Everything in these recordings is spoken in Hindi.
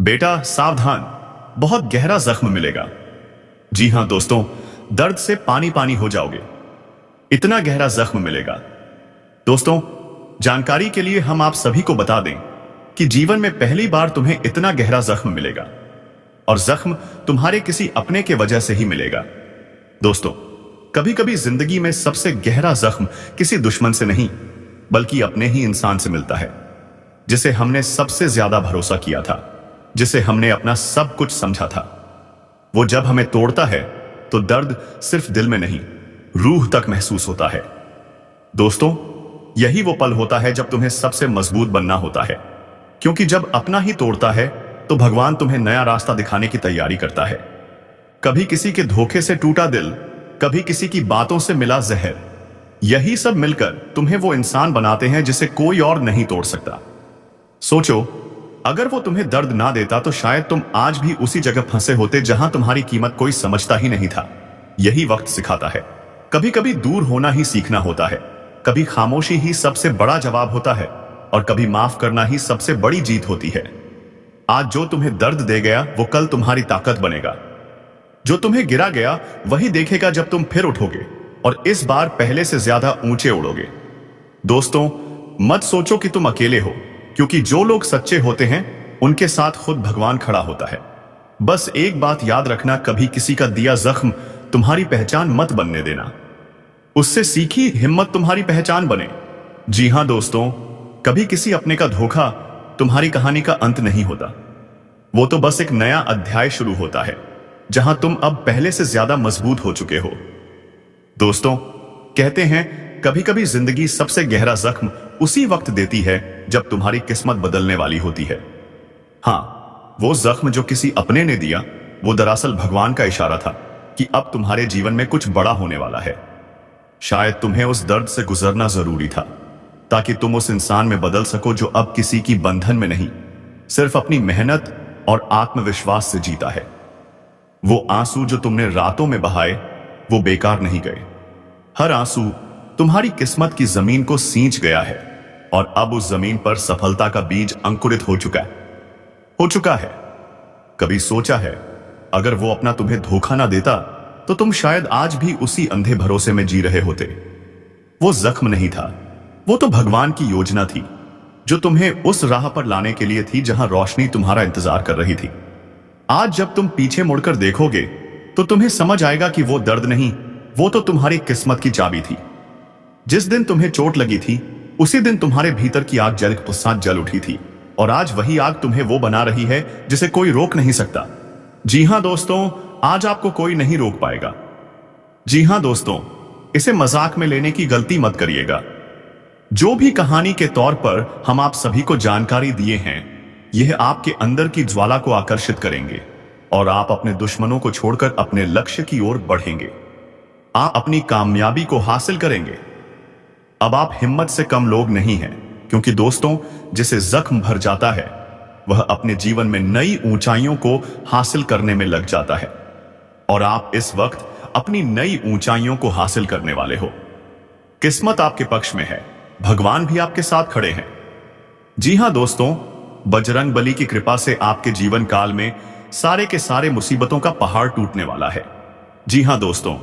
बेटा सावधान, बहुत गहरा जख्म मिलेगा। जी हां दोस्तों, दर्द से पानी पानी हो जाओगे, इतना गहरा जख्म मिलेगा। दोस्तों, जानकारी के लिए हम आप सभी को बता दें कि जीवन में पहली बार तुम्हें इतना गहरा जख्म मिलेगा और जख्म तुम्हारे किसी अपने के वजह से ही मिलेगा। दोस्तों, कभी कभी जिंदगी में सबसे गहरा जख्म किसी दुश्मन से नहीं बल्कि अपने ही इंसान से मिलता है, जिसे हमने सबसे ज्यादा भरोसा किया था, जिसे हमने अपना सब कुछ समझा था। वो जब हमें तोड़ता है तो दर्द सिर्फ दिल में नहीं, रूह तक महसूस होता है। दोस्तों, यही वो पल होता है जब तुम्हें सबसे मजबूत बनना होता है, क्योंकि जब अपना ही तोड़ता है तो भगवान तुम्हें नया रास्ता दिखाने की तैयारी करता है। कभी किसी के धोखे से टूटा दिल, कभी किसी की बातों से मिला जहर, यही सब मिलकर तुम्हें वो इंसान बनाते हैं जिसे कोई और नहीं तोड़ सकता। सोचो, अगर वो तुम्हें दर्द ना देता तो शायद तुम आज भी उसी जगह फंसे होते जहां तुम्हारी कीमत कोई समझता ही नहीं था। यही वक्त सिखाता है। कभी कभी दूर होना ही सीखना होता है, कभी खामोशी ही सबसे बड़ा जवाब होता है और कभी माफ करना ही सबसे बड़ी जीत होती है। आज जो तुम्हें दर्द दे गया वो कल तुम्हारी ताकत बनेगा। जो तुम्हें गिरा गया वही देखेगा जब तुम फिर उठोगे और इस बार पहले से ज्यादा ऊंचे उड़ोगे। दोस्तों, मत सोचो कि तुम अकेले हो, क्योंकि जो लोग सच्चे होते हैं उनके साथ खुद भगवान खड़ा होता है। बस एक बात याद रखना, कभी किसी का दिया जख्म तुम्हारी पहचान मत बनने देना। उससे सीखी हिम्मत तुम्हारी पहचान बने। जी हां दोस्तों, कभी किसी अपने का धोखा तुम्हारी कहानी का अंत नहीं होता। वो तो बस एक नया अध्याय शुरू होता है जहां तुम अब पहले से ज्यादा मजबूत हो चुके हो। दोस्तों, कहते हैं कभी कभी जिंदगी सबसे गहरा जख्म उसी वक्त देती है जब तुम्हारी किस्मत बदलने वाली होती है। हां, वो जख्म जो किसी अपने ने दिया वो दरअसल भगवान का इशारा था कि अब तुम्हारे जीवन में कुछ बड़ा होने वाला है। शायद तुम्हें उस दर्द से गुजरना जरूरी था ताकि तुम उस इंसान में बदल सको जो अब किसी की बंधन में नहीं, सिर्फ अपनी मेहनत और आत्मविश्वास से जीता है। वो आंसू जो तुमने रातों में बहाए वो बेकार नहीं गए। हर आंसू तुम्हारी किस्मत की जमीन को सींच गया है और अब उस जमीन पर सफलता का बीज अंकुरित हो चुका है। कभी सोचा है अगर वो अपना तुम्हें धोखा ना देता तो तुम शायद आज भी उसी अंधे भरोसे में जी रहे होते। वो जख्म नहीं था, वो तो भगवान की योजना थी जो तुम्हें उस राह पर लाने के लिए थी जहां रोशनी तुम्हारा इंतजार कर रही थी। आज जब तुम पीछे मुड़कर देखोगे तो तुम्हें समझ आएगा कि वो दर्द नहीं, वो तो तुम्हारी किस्मत की चाबी थी। जिस दिन तुम्हें चोट लगी थी उसी दिन तुम्हारे भीतर की आग जल उठी थी और आज वही आग तुम्हें वो बना रही है जिसे कोई रोक नहीं सकता। जी हां दोस्तों, आज आपको कोई नहीं रोक पाएगा। जी हां दोस्तों, इसे मजाक में लेने की गलती मत करिएगा। जो भी कहानी के तौर पर हम आप सभी को जानकारी दिए हैं, यह आपके अंदर की ज्वाला को आकर्षित करेंगे और आप अपने दुश्मनों को छोड़कर अपने लक्ष्य की ओर बढ़ेंगे। आप अपनी कामयाबी को हासिल करेंगे। अब आप हिम्मत से कम लोग नहीं हैं, क्योंकि दोस्तों, जिसे जख्म भर जाता है वह अपने जीवन में नई ऊंचाइयों को हासिल करने में लग जाता है और आप इस वक्त अपनी नई ऊंचाइयों को हासिल करने वाले हो। किस्मत आपके पक्ष में है, भगवान भी आपके साथ खड़े हैं। जी हां दोस्तों, बजरंग बली की कृपा से आपके जीवन काल में सारे के सारे मुसीबतों का पहाड़ टूटने वाला है। जी हां दोस्तों,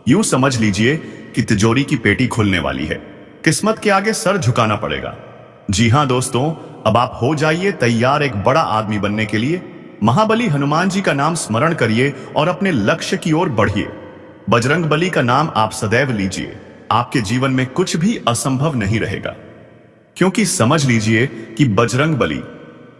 यूं समझ लीजिए कि तिजोरी की पेटी खुलने वाली है, किस्मत के आगे सर झुकाना पड़ेगा। जी हां दोस्तों, अब आप हो जाइए तैयार एक बड़ा आदमी बनने के लिए। महाबली हनुमान जी का नाम स्मरण करिए और अपने लक्ष्य की ओर बढ़िए। बजरंग बली का नाम आप सदैव लीजिए। आपके जीवन में कुछ भी असंभव नहीं रहेगा, क्योंकि समझ लीजिए कि बजरंग बली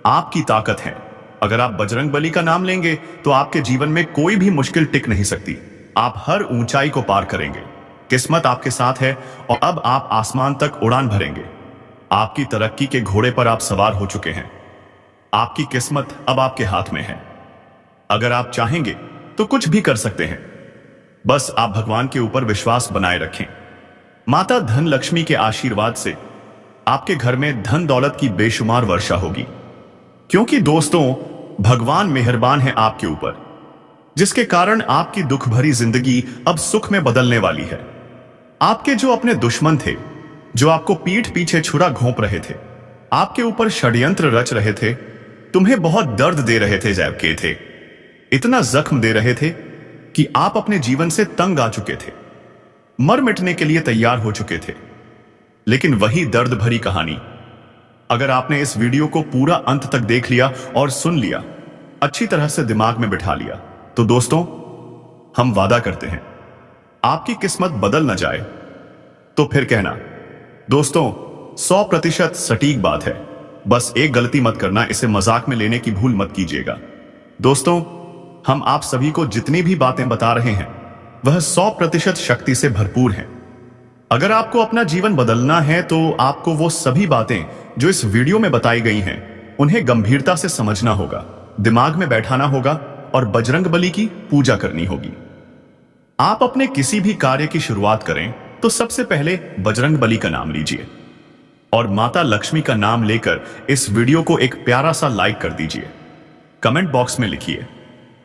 आपकी ताकत है। अगर आप बजरंग बली का नाम लेंगे तो आपके जीवन में कोई भी मुश्किल टिक नहीं सकती। आप हर ऊंचाई को पार करेंगे। किस्मत आपके साथ है और अब आप आसमान तक उड़ान भरेंगे। आपकी तरक्की के घोड़े पर आप सवार हो चुके हैं। आपकी किस्मत अब आपके हाथ में है। अगर आप चाहेंगे तो कुछ भी कर सकते हैं। बस आप भगवान के ऊपर विश्वास बनाए रखें। माता धन लक्ष्मी के आशीर्वाद से आपके घर में धन दौलत की बेशुमार वर्षा होगी, क्योंकि दोस्तों, भगवान मेहरबान है आपके ऊपर, जिसके कारण आपकी दुख भरी जिंदगी अब सुख में बदलने वाली है। आपके जो अपने दुश्मन थे, जो आपको पीठ पीछे छुरा घोंप रहे थे, आपके ऊपर षड्यंत्र रच रहे थे, तुम्हें बहुत दर्द दे रहे थे, जैबके थे, इतना जख्म दे रहे थे कि आप अपने जीवन से तंग आ चुके थे, मर मिटने के लिए तैयार हो चुके थे। लेकिन वही दर्द भरी कहानी, अगर आपने इस वीडियो को पूरा अंत तक देख लिया और सुन लिया, अच्छी तरह से दिमाग में बिठा लिया, तो दोस्तों हम वादा करते हैं आपकी किस्मत बदल न जाए तो फिर कहना। दोस्तों 100% सटीक बात है, बस एक गलती मत करना, इसे मजाक में लेने की भूल मत कीजिएगा। दोस्तों हम आप सभी को जितनी भी बातें बता रहे हैं वह 100% शक्ति से भरपूर हैं। अगर आपको अपना जीवन बदलना है तो आपको वो सभी बातें जो इस वीडियो में बताई गई हैं उन्हें गंभीरता से समझना होगा, दिमाग में बैठाना होगा और बजरंग बली की पूजा करनी होगी। आप अपने किसी भी कार्य की शुरुआत करें तो सबसे पहले बजरंग बली का नाम लीजिए और माता लक्ष्मी का नाम लेकर इस वीडियो को एक प्यारा सा लाइक कर दीजिए। कमेंट बॉक्स में लिखिए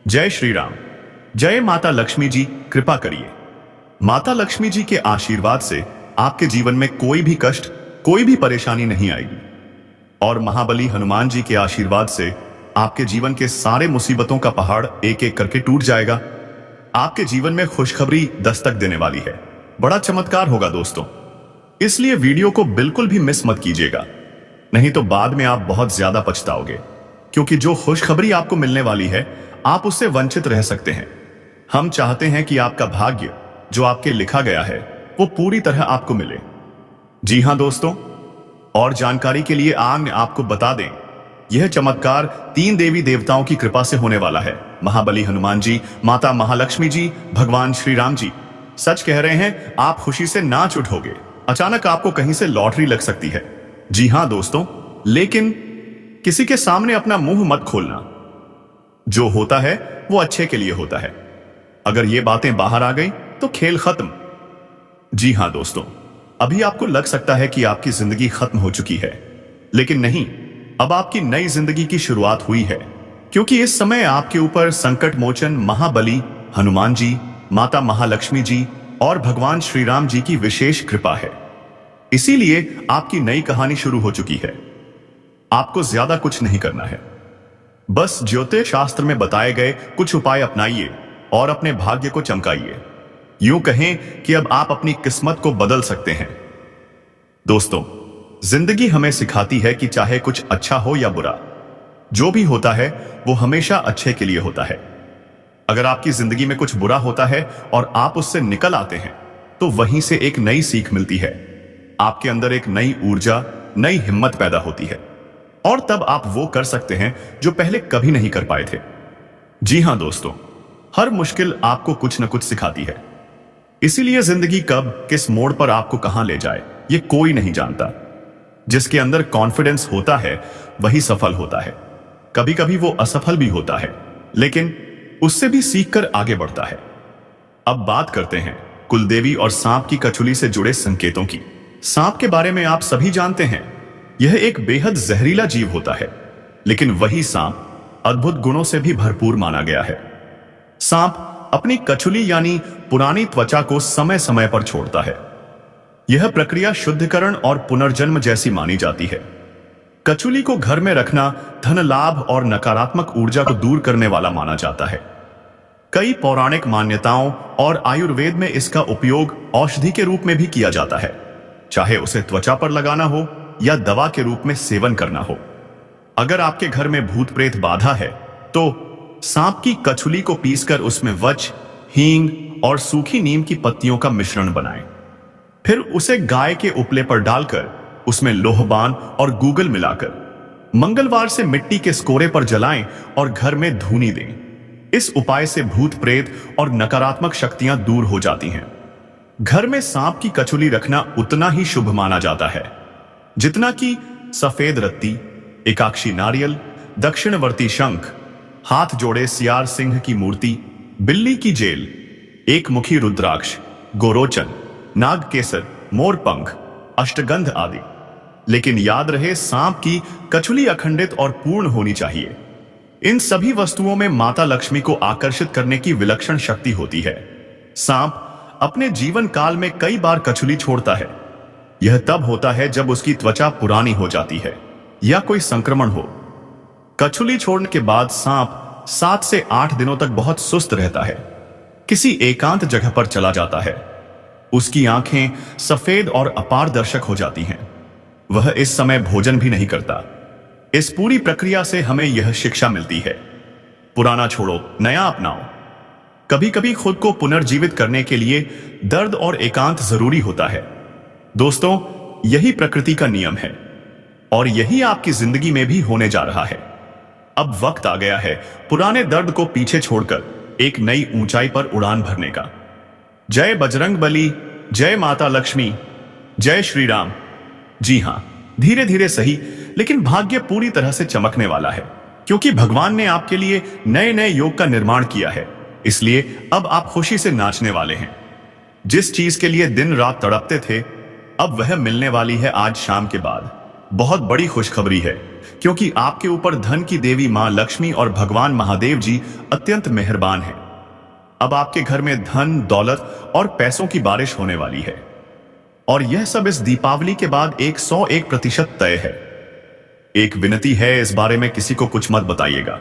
जय श्री राम, जय माता लक्ष्मी जी, कृपा करिए। माता लक्ष्मी जी के आशीर्वाद से आपके जीवन में कोई भी कष्ट, कोई भी परेशानी नहीं आएगी और महाबली हनुमान जी के आशीर्वाद से आपके जीवन के सारे मुसीबतों का पहाड़ एक एक करके टूट जाएगा। आपके जीवन में खुशखबरी दस्तक देने वाली है, बड़ा चमत्कार होगा दोस्तों, इसलिए वीडियो को बिल्कुल भी मिस मत कीजिएगा, नहीं तो बाद में आप बहुत ज्यादा पछताओगे, क्योंकि जो खुशखबरी आपको मिलने वाली है आप उससे वंचित रह सकते हैं। हम चाहते हैं कि आपका भाग्य जो आपके लिखा गया है वो पूरी तरह आपको मिले। जी हां दोस्तों, और जानकारी के लिए आगे आपको बता दें, यह चमत्कार 3 देवी देवताओं की कृपा से होने वाला है, महाबली हनुमान जी, माता महालक्ष्मी जी, भगवान श्री राम जी। सच कह रहे हैं, आप खुशी से नाच उठोगे, अचानक आपको कहीं से लॉटरी लग सकती है। जी हां दोस्तों, लेकिन किसी के सामने अपना मुंह मत खोलना, जो होता है वो अच्छे के लिए होता है। अगर ये बातें बाहर आ गई तो खेल खत्म। जी हां दोस्तों, अभी आपको लग सकता है कि आपकी जिंदगी खत्म हो चुकी है, लेकिन नहीं, अब आपकी नई जिंदगी की शुरुआत हुई है, क्योंकि इस समय आपके ऊपर संकट मोचन महाबली हनुमान जी, माता महालक्ष्मी जी और भगवान श्री राम जी की विशेष कृपा है। इसीलिए आपकी नई कहानी शुरू हो चुकी है। आपको ज्यादा कुछ नहीं करना है, बस ज्योतिष शास्त्र में बताए गए कुछ उपाय अपनाइए और अपने भाग्य को चमकाइए। यूं कहें कि अब आप अपनी किस्मत को बदल सकते हैं। दोस्तों जिंदगी हमें सिखाती है कि चाहे कुछ अच्छा हो या बुरा, जो भी होता है वो हमेशा अच्छे के लिए होता है। अगर आपकी जिंदगी में कुछ बुरा होता है और आप उससे निकल आते हैं तो वहीं से एक नई सीख मिलती है, आपके अंदर एक नई ऊर्जा, नई हिम्मत पैदा होती है और तब आप वो कर सकते हैं जो पहले कभी नहीं कर पाए थे। जी हां दोस्तों, हर मुश्किल आपको कुछ न कुछ सिखाती है, इसीलिए जिंदगी कब किस मोड़ पर आपको कहां ले जाए ये कोई नहीं जानता। जिसके अंदर कॉन्फिडेंस होता है वही सफल होता है, कभी कभी वो असफल भी होता है, लेकिन उससे भी सीखकर आगे बढ़ता है। अब बात करते हैं कुलदेवी और सांप की कचुली से जुड़े संकेतों की। सांप के बारे में आप सभी जानते हैं, यह एक बेहद जहरीला जीव होता है, लेकिन वही सांप अद्भुत गुणों से भी भरपूर माना गया है। सांप अपनी कचुली यानी पुरानी त्वचा को समय समय पर छोड़ता है। यह प्रक्रिया शुद्धिकरण और पुनर्जन्म जैसी मानी जाती है। कचुली को घर में रखना धन लाभ और नकारात्मक ऊर्जा को दूर करने वाला माना जाता है। कई पौराणिक मान्यताओं और आयुर्वेद में इसका उपयोग औषधि के रूप में भी किया जाता है, चाहे उसे त्वचा पर लगाना हो या दवा के रूप में सेवन करना हो। अगर आपके घर में भूत प्रेत बाधा है तो सांप की कचुली को पीसकर उसमें वच, हींग और सूखी नीम की पत्तियों का मिश्रण बनाएं। फिर उसे गाय के उपले पर डालकर उसमें लोहबान और गूगल मिलाकर मंगलवार से मिट्टी के स्कोरे पर जलाएं और घर में धूनी दें। इस उपाय से भूत प्रेत और नकारात्मक शक्तियां दूर हो जाती हैं। घर में सांप की कचुली रखना उतना ही शुभ माना जाता है जितना कि सफेद रत्ती, एकाक्षी नारियल, दक्षिणवर्ती शंख, हाथ जोड़े सियार सिंह की मूर्ति, बिल्ली की जेल, एक मुखी रुद्राक्ष, गोरोचन, नाग केसर, मोरपंख, अष्टगंध आदि। लेकिन याद रहे, सांप की कचुली अखंडित और पूर्ण होनी चाहिए। इन सभी वस्तुओं में माता लक्ष्मी को आकर्षित करने की विलक्षण शक्ति होती है। सांप अपने जीवन काल में कई बार कचुली छोड़ता है। यह तब होता है जब उसकी त्वचा पुरानी हो जाती है या कोई संक्रमण हो। कछुली छोड़ने के बाद सांप 7 से 8 दिनों तक बहुत सुस्त रहता है, किसी एकांत जगह पर चला जाता है। उसकी आंखें सफेद और अपारदर्शक हो जाती हैं। वह इस समय भोजन भी नहीं करता। इस पूरी प्रक्रिया से हमें यह शिक्षा मिलती है, पुराना छोड़ो, नया अपनाओ। कभी कभी खुद को पुनर्जीवित करने के लिए दर्द और एकांत जरूरी होता है। दोस्तों, यही प्रकृति का नियम है और यही आपकी जिंदगी में भी होने जा रहा है। अब वक्त आ गया है पुराने दर्द को पीछे छोड़कर एक नई ऊंचाई पर उड़ान भरने का। जय बजरंग बली, जय माता लक्ष्मी, जय श्री राम। जी हां, धीरे धीरे सही, लेकिन भाग्य पूरी तरह से चमकने वाला है, क्योंकि भगवान ने आपके लिए नए नए योग का निर्माण किया है। इसलिए अब आप खुशी से नाचने वाले हैं। जिस चीज के लिए दिन रात तड़पते थे, अब वह मिलने वाली है आज शाम के बाद। बहुत बड़ी खुशखबरी है, क्योंकि आपके ऊपर धन की देवी मां लक्ष्मी और भगवान महादेव जी अत्यंत मेहरबान हैं। अब आपके घर में धन, दौलत और पैसों की बारिश होने वाली है, और यह सब इस दीपावली के बाद 101% तय है। एक विनती है, इस बारे में किसी को कुछ मत बताइएगा,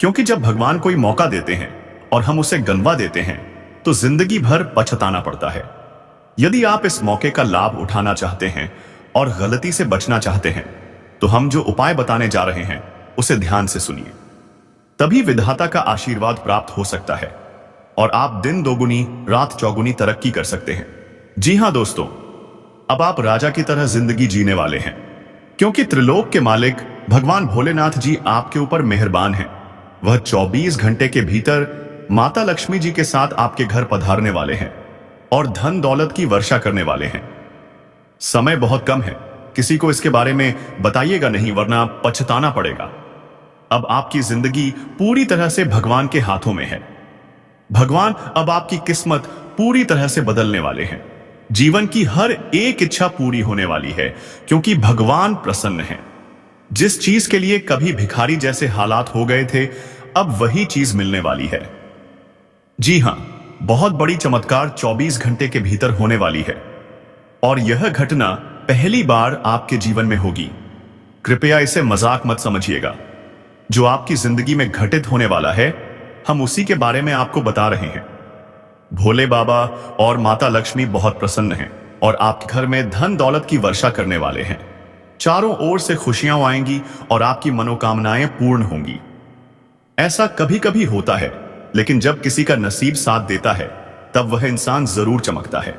क्योंकि जब भगवान कोई मौका देते हैं और हम उसे गंवा देते हैं तो जिंदगी भर पछताना पड़ता है। यदि आप इस मौके का लाभ उठाना चाहते हैं और गलती से बचना चाहते हैं, तो हम जो उपाय बताने जा रहे हैं उसे ध्यान से सुनिए, तभी विधाता का आशीर्वाद प्राप्त हो सकता है और आप दिन दोगुनी रात चौगुनी तरक्की कर सकते हैं। जी हां दोस्तों, अब आप राजा की तरह जिंदगी जीने वाले हैं, क्योंकि त्रिलोक के मालिक भगवान भोलेनाथ जी आपके ऊपर मेहरबान हैं। वह 24 घंटे के भीतर माता लक्ष्मी जी के साथ आपके घर पधारने वाले हैं और धन दौलत की वर्षा करने वाले हैं। समय बहुत कम है, किसी को इसके बारे में बताइएगा नहीं, वरना पछताना पड़ेगा। अब आपकी जिंदगी पूरी तरह से भगवान के हाथों में है। भगवान अब आपकी किस्मत पूरी तरह से बदलने वाले हैं। जीवन की हर एक इच्छा पूरी होने वाली है, क्योंकि भगवान प्रसन्न है। जिस चीज के लिए कभी भिखारी जैसे हालात हो गए थे, अब वही चीज मिलने वाली है। जी हां, बहुत बड़ी चमत्कार 24 घंटे के भीतर होने वाली है, और यह घटना पहली बार आपके जीवन में होगी। कृपया इसे मजाक मत समझिएगा। जो आपकी जिंदगी में घटित होने वाला है, हम उसी के बारे में आपको बता रहे हैं। भोले बाबा और माता लक्ष्मी बहुत प्रसन्न हैं और आपके घर में धन दौलत की वर्षा करने वाले हैं। चारों ओर से खुशियां आएंगी और आपकी मनोकामनाएं पूर्ण होंगी। ऐसा कभी कभी होता है, लेकिन जब किसी का नसीब साथ देता है, तब वह इंसान जरूर चमकता है।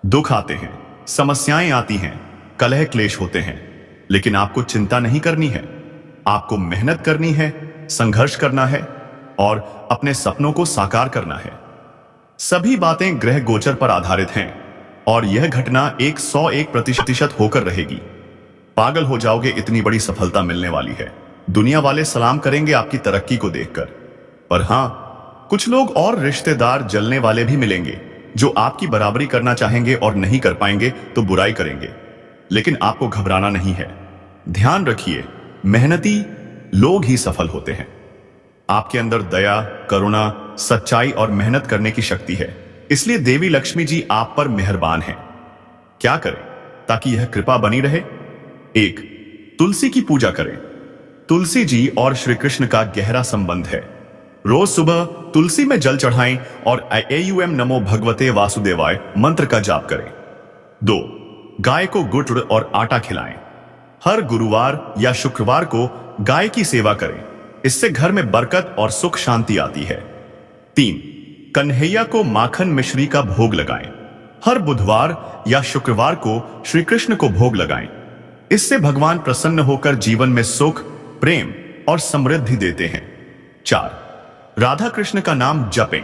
दुख आते हैं, समस्याएं आती हैं, कलह क्लेश होते हैं, लेकिन आपको चिंता नहीं करनी है। आपको मेहनत करनी है, संघर्ष करना है और अपने सपनों को साकार करना है। सभी बातें ग्रह गोचर पर आधारित हैं और यह घटना 101% होकर रहेगी। पागल हो जाओगे, इतनी बड़ी सफलता मिलने वाली है। दुनिया वाले सलाम करेंगे आपकी तरक्की को देखकर। पर हां, कुछ लोग और रिश्तेदार जलने वाले भी मिलेंगे, जो आपकी बराबरी करना चाहेंगे और नहीं कर पाएंगे तो बुराई करेंगे। लेकिन आपको घबराना नहीं है। ध्यान रखिए, मेहनती लोग ही सफल होते हैं। आपके अंदर दया, करुणा, सच्चाई और मेहनत करने की शक्ति है, इसलिए देवी लक्ष्मी जी आप पर मेहरबान हैं। क्या करें ताकि यह कृपा बनी रहे? 1. तुलसी की पूजा करें। तुलसी जी और श्री कृष्ण का गहरा संबंध है। रोज सुबह तुलसी में जल चढ़ाएं और AUM नमो भगवते वासुदेवाय मंत्र का जाप करें। 2. गाय को गुड़ और आटा खिलाएं। हर गुरुवार या शुक्रवार को गाय की सेवा करें, इससे घर में बरकत और सुख शांति आती है। 3. कन्हैया को माखन मिश्री का भोग लगाएं। हर बुधवार या शुक्रवार को श्री कृष्ण को भोग लगाएं, इससे भगवान प्रसन्न होकर जीवन में सुख, प्रेम और समृद्धि देते हैं। 4. राधा कृष्ण का नाम जपें।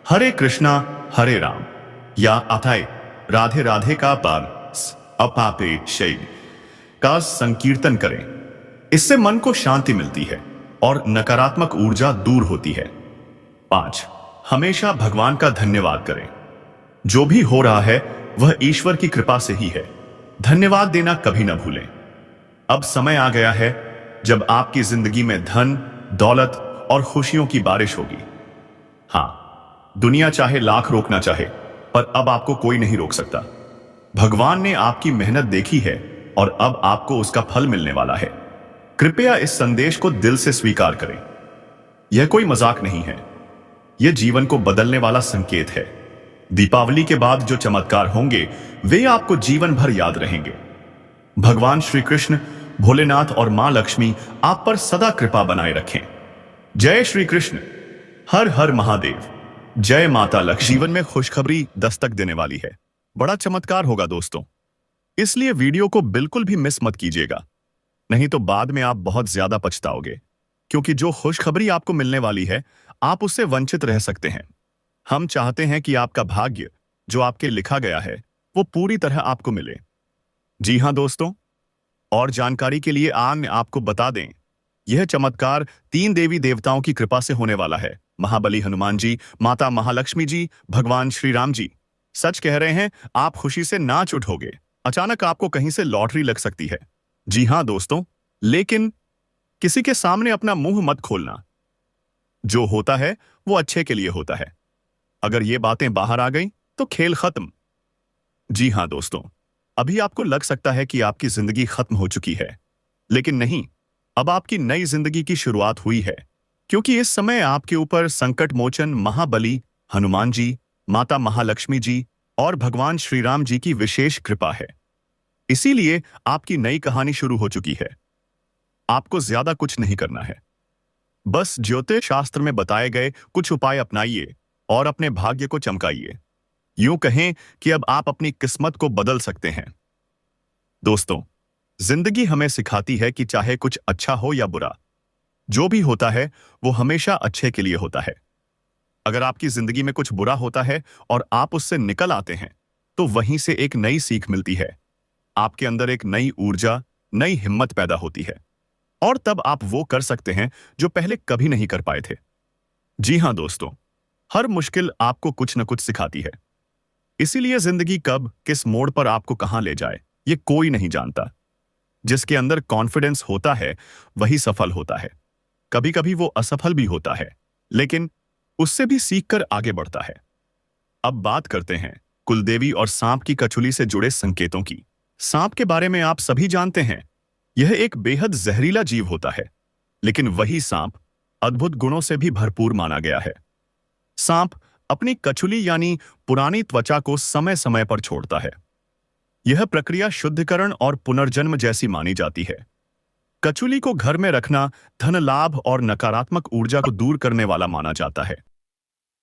हरे कृष्णा हरे राम या अथाय राधे राधे का पार अपापे शैल का संकीर्तन करें, इससे मन को शांति मिलती है और नकारात्मक ऊर्जा दूर होती है। 5. हमेशा भगवान का धन्यवाद करें। जो भी हो रहा है वह ईश्वर की कृपा से ही है। धन्यवाद देना कभी न भूलें। अब समय आ गया है जब आपकी जिंदगी में धन, दौलत और खुशियों की बारिश होगी। हां, दुनिया चाहे लाख रोकना चाहे, पर अब आपको कोई नहीं रोक सकता। भगवान ने आपकी मेहनत देखी है और अब आपको उसका फल मिलने वाला है। कृपया इस संदेश को दिल से स्वीकार करें। यह कोई मजाक नहीं है, यह जीवन को बदलने वाला संकेत है। दीपावली के बाद जो चमत्कार होंगे वे आपको जीवन भर याद रहेंगे। भगवान श्री कृष्ण, भोलेनाथ और मां लक्ष्मी आप पर सदा कृपा बनाए रखें। जय श्री कृष्ण। हर हर महादेव। जय माता लक्ष्मी। जीवन में खुशखबरी दस्तक देने वाली है। बड़ा चमत्कार होगा दोस्तों, इसलिए वीडियो को बिल्कुल भी मिस मत कीजिएगा, नहीं तो बाद में आप बहुत ज्यादा पछताओगे, क्योंकि जो खुशखबरी आपको मिलने वाली है आप उससे वंचित रह सकते हैं। हम चाहते हैं कि आपका भाग्य जो आपके लिखा गया है वो पूरी तरह आपको मिले। जी हां दोस्तों, और जानकारी के लिए आपको बता दें, यह चमत्कार 3 देवी देवताओं की कृपा से होने वाला है। महाबली हनुमान जी, माता महालक्ष्मी जी, भगवान श्री राम जी। सच कह रहे हैं, आप खुशी से नाच उठोगे। अचानक आपको कहीं से लॉटरी लग सकती है। जी हां दोस्तों, लेकिन किसी के सामने अपना मुंह मत खोलना। जो होता है वो अच्छे के लिए होता है। अगर ये बातें बाहर आ गई तो खेल खत्म। जी हां दोस्तों, अभी आपको लग सकता है कि आपकी जिंदगी खत्म हो चुकी है, लेकिन नहीं, अब आपकी नई जिंदगी की शुरुआत हुई है, क्योंकि इस समय आपके ऊपर संकट मोचन महाबली हनुमान जी, माता महालक्ष्मी जी और भगवान श्री राम जी की विशेष कृपा है। इसीलिए आपकी नई कहानी शुरू हो चुकी है। आपको ज्यादा कुछ नहीं करना है, बस ज्योतिष शास्त्र में बताए गए कुछ उपाय अपनाइए और अपने भाग्य को चमकाइए। यूं कहें कि अब आप अपनी किस्मत को बदल सकते हैं। दोस्तों, जिंदगी हमें सिखाती है कि चाहे कुछ अच्छा हो या बुरा, जो भी होता है वो हमेशा अच्छे के लिए होता है। अगर आपकी जिंदगी में कुछ बुरा होता है और आप उससे निकल आते हैं, तो वहीं से एक नई सीख मिलती है। आपके अंदर एक नई ऊर्जा, नई हिम्मत पैदा होती है, और तब आप वो कर सकते हैं जो पहले कभी नहीं कर पाए थे। जी हां दोस्तों, हर मुश्किल आपको कुछ न कुछ सिखाती है। इसीलिए जिंदगी कब किस मोड़ पर आपको कहां ले जाए ये कोई नहीं जानता। जिसके अंदर कॉन्फिडेंस होता है वही सफल होता है। कभी कभी वो असफल भी होता है, लेकिन उससे भी सीखकर आगे बढ़ता है। अब बात करते हैं कुलदेवी और सांप की कचुली से जुड़े संकेतों की। सांप के बारे में आप सभी जानते हैं, यह एक बेहद जहरीला जीव होता है, लेकिन वही सांप अद्भुत गुणों से भी भरपूर माना गया है। सांप अपनी कचुली यानी पुरानी त्वचा को समय समय पर छोड़ता है। यह प्रक्रिया शुद्धिकरण और पुनर्जन्म जैसी मानी जाती है। कचुली को घर में रखना धन लाभ और नकारात्मक ऊर्जा को दूर करने वाला माना जाता है।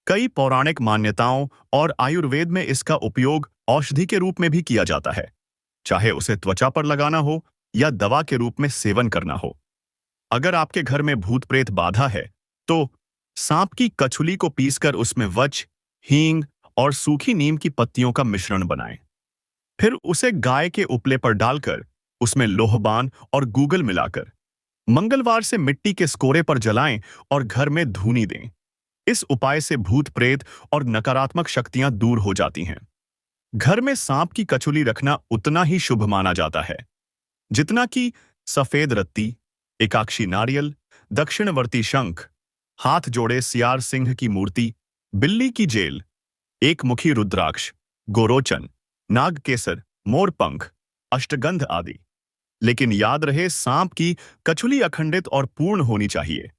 कई पौराणिक मान्यताओं और आयुर्वेद में इसका उपयोग औषधि के रूप में भी किया जाता है, चाहे उसे त्वचा पर लगाना हो या दवा के रूप में सेवन करना हो। अगर आपके घर में भूत प्रेत बाधा है तो सांप की कचुली को पीसकर उसमें वच, हींग और सूखी नीम की पत्तियों का मिश्रण बनाएं। फिर उसे गाय के उपले पर डालकर उसमें लोहबान और गूगल मिलाकर मंगलवार से मिट्टी के स्कोरे पर जलाएं और घर में धूनी दें। इस उपाय से भूत प्रेत और नकारात्मक शक्तियां दूर हो जाती हैं। घर में सांप की कचुली रखना उतना ही शुभ माना जाता है जितना कि सफेद रत्ती, एकाक्षी नारियल, दक्षिणवर्ती शंख, हाथ जोड़े सियार सिंह की मूर्ति, बिल्ली की जेल, एक मुखी रुद्राक्ष, गोरोचन, नाग केसर, मोरपंख, अष्टगंध आदि। लेकिन याद रहे, सांप की कचुली अखंडित और पूर्ण होनी चाहिए।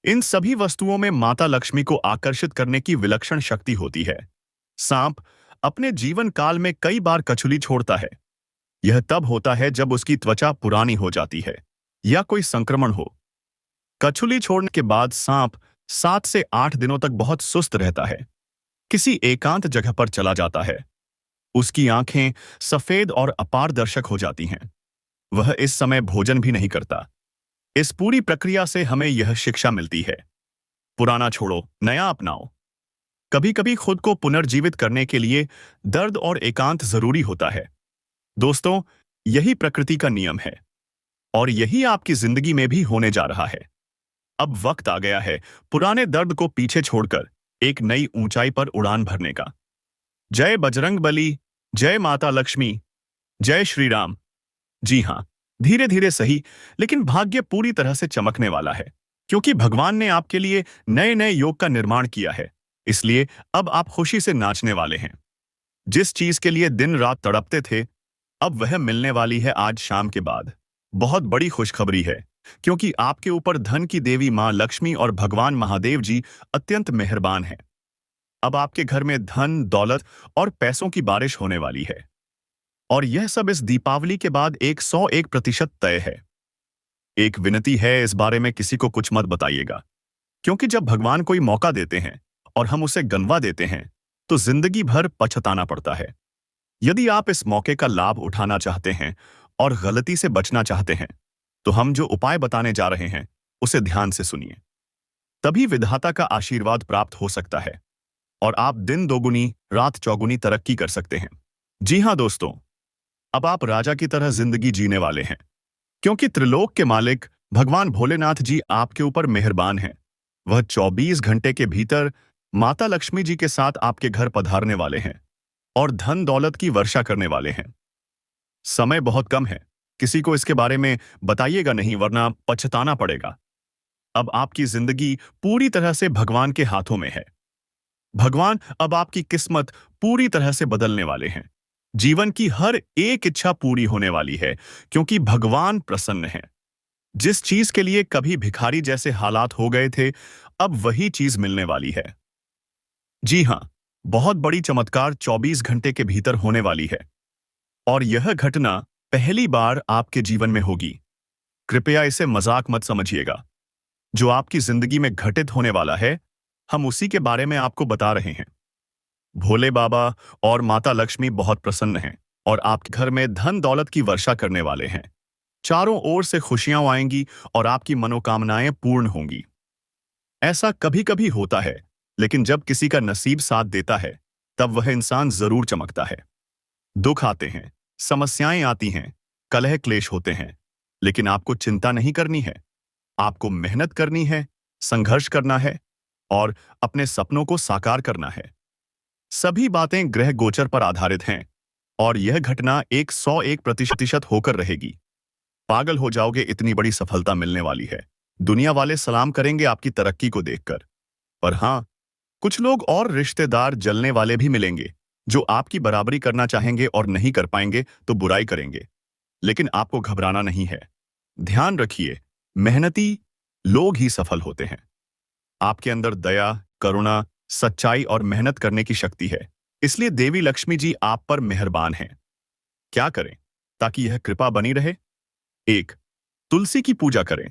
इन सभी वस्तुओं में माता लक्ष्मी को आकर्षित करने की विलक्षण शक्ति होती है। सांप अपने जीवन काल में कई बार कचुली छोड़ता है। यह तब होता है जब उसकी त्वचा पुरानी हो जाती है या कोई संक्रमण हो। कचुली छोड़ने के बाद सांप 7 से 8 दिनों तक बहुत सुस्त रहता है, किसी एकांत जगह पर चला जाता है। उसकी आंखें सफेद और अपारदर्शक हो जाती हैं। वह इस समय भोजन भी नहीं करता। इस पूरी प्रक्रिया से हमें यह शिक्षा मिलती है, पुराना छोड़ो, नया अपनाओ। कभी कभी खुद को पुनर्जीवित करने के लिए दर्द और एकांत जरूरी होता है। दोस्तों, यही प्रकृति का नियम है और यही आपकी जिंदगी में भी होने जा रहा है। अब वक्त आ गया है पुराने दर्द को पीछे छोड़कर एक नई ऊंचाई पर उड़ान भरने का। जय बजरंगबली, जय माता लक्ष्मी, जय श्री राम। जी हां, धीरे धीरे सही, लेकिन भाग्य पूरी तरह से चमकने वाला है, क्योंकि भगवान ने आपके लिए नए नए योग का निर्माण किया है। इसलिए अब आप खुशी से नाचने वाले हैं। जिस चीज के लिए दिन रात तड़पते थे, अब वह मिलने वाली है आज शाम के बाद। बहुत बड़ी खुशखबरी है, क्योंकि आपके ऊपर धन की देवी मां लक्ष्मी और भगवान महादेव जी अत्यंत मेहरबान हैं। अब आपके घर में धन, दौलत और पैसों की बारिश होने वाली है। और यह सब इस दीपावली के बाद 101% तय है। एक विनती है, इस बारे में किसी को कुछ मत बताइएगा, क्योंकि जब भगवान कोई मौका देते हैं और हम उसे गंवा देते हैं तो जिंदगी भर पछताना पड़ता है। यदि आप इस मौके का लाभ उठाना चाहते हैं और गलती से बचना चाहते हैं तो हम जो उपाय बताने जा रहे हैं उसे ध्यान से सुनिए। तभी विधाता का आशीर्वाद प्राप्त हो सकता है और आप दिन दोगुनी रात चौगुनी तरक्की कर सकते हैं। जी हाँ दोस्तों, अब आप राजा की तरह जिंदगी जीने वाले हैं, क्योंकि त्रिलोक के मालिक भगवान भोलेनाथ जी आपके ऊपर मेहरबान हैं। वह 24 घंटे के भीतर माता लक्ष्मी जी के साथ आपके घर पधारने वाले हैं और धन दौलत की वर्षा करने वाले हैं। समय बहुत कम है, किसी को इसके बारे में बताइएगा नहीं, वरना पछताना पड़ेगा। अब आपकी जिंदगी पूरी तरह से भगवान के हाथों में है। भगवान अब आपकी किस्मत पूरी तरह से बदलने वाले हैं। जीवन की हर एक इच्छा पूरी होने वाली है, क्योंकि भगवान प्रसन्न हैं। जिस चीज के लिए कभी भिखारी जैसे हालात हो गए थे, अब वही चीज मिलने वाली है। जी हां, बहुत बड़ी चमत्कार 24 घंटे के भीतर होने वाली है और यह घटना पहली बार आपके जीवन में होगी। कृपया इसे मजाक मत समझिएगा। जो आपकी जिंदगी में घटित होने वाला है, हम उसी के बारे में आपको बता रहे हैं। भोले बाबा और माता लक्ष्मी बहुत प्रसन्न हैं और आपके घर में धन दौलत की वर्षा करने वाले हैं। चारों ओर से खुशियां आएंगी और आपकी मनोकामनाएं पूर्ण होंगी। ऐसा कभी कभी होता है, लेकिन जब किसी का नसीब साथ देता है तब वह इंसान जरूर चमकता है। दुख आते हैं, समस्याएं आती हैं, कलह क्लेश होते हैं, लेकिन आपको चिंता नहीं करनी है। आपको मेहनत करनी है, संघर्ष करना है और अपने सपनों को साकार करना है। सभी बातें ग्रह गोचर पर आधारित हैं और यह घटना 101% होकर रहेगी। पागल हो जाओगे, इतनी बड़ी सफलता मिलने वाली है। दुनिया वाले सलाम करेंगे आपकी तरक्की को देखकर। पर हाँ, कुछ लोग और रिश्तेदार जलने वाले भी मिलेंगे, जो आपकी बराबरी करना चाहेंगे और नहीं कर पाएंगे तो बुराई करेंगे। लेकिन आपको घबराना नहीं है। ध्यान रखिए, मेहनती लोग ही सफल होते हैं। आपके अंदर दया, करुणा, सच्चाई और मेहनत करने की शक्ति है, इसलिए देवी लक्ष्मी जी आप पर मेहरबान हैं। क्या करें ताकि यह कृपा बनी रहे? 1. तुलसी की पूजा करें।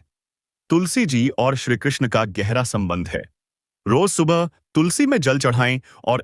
तुलसी जी और श्री कृष्ण का गहरा संबंध है। रोज सुबह तुलसी में जल चढ़ाएं और